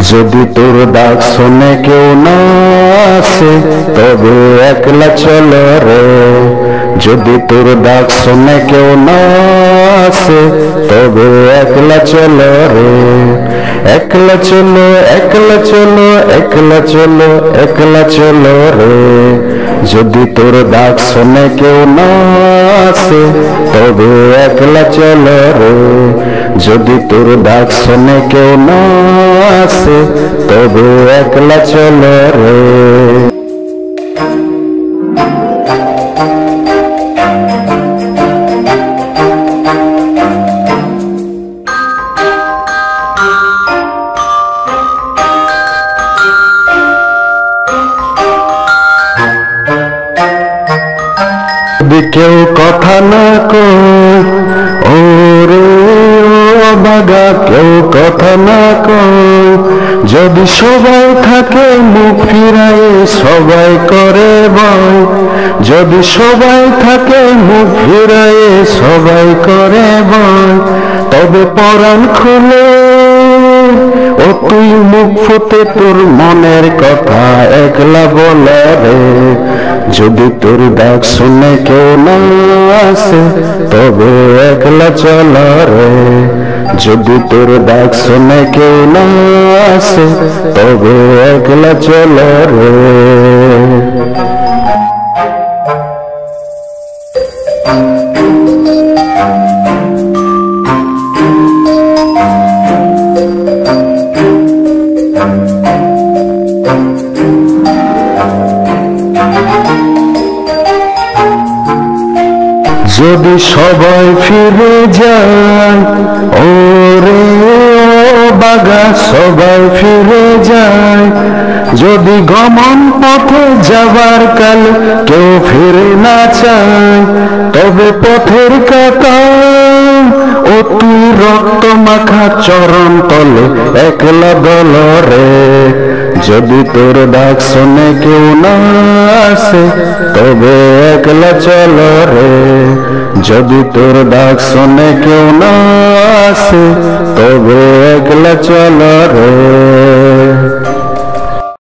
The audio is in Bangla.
যদি তোর ডাক শুনে কেউ না আসে তবে একলা চলো রে। যদি তোর ডাক শুনে কেউ না আসে তবে একলা চলো রে। একলা চলো, একলা চলো, একলা চলো, একলা চলো রে। যদি তোর ডাক শুনে কেউ না আসে তবে একলা চলো রে। যদি তোর ডাক শুনে কেউ না আসে তবে একলা চলো রে। যদি কেউ কথা না কয় ওরে ও বাগা, কেউ কথা না কয়, যদি সবাই থাকে মুখ ফিরায় সবাই করে ভয়। যদি সবাই থাকে মুখ ফিরায় সবাই করে ভয়, তবে পরাণ খুলে ও তুই মুখ ফুটে তোর মনের কথা একলা বলে রে। যদি তোর ডাক শুনে কেউ না আসে তবে একলা চলো রে। যদি তোর ডাক শুনে কেউ না আসে তবে একলা চলো রে। যদি সবাই ফিরে যায় ওরে ও বাগা, সবাই ফিরে যায়। যদি গমন পথে যাবার কাল কেউ ফিরে না চায় তবে পথের কাটা ও তুই রক্ত মাখা চরণ তলে একলা দল রে। যদি তোর ডাক শুনে কেউ না আসে তবে একলা চলো রে। যদি তোর ডাক শুনে কেউ না আসে তবে একলা চলো রে।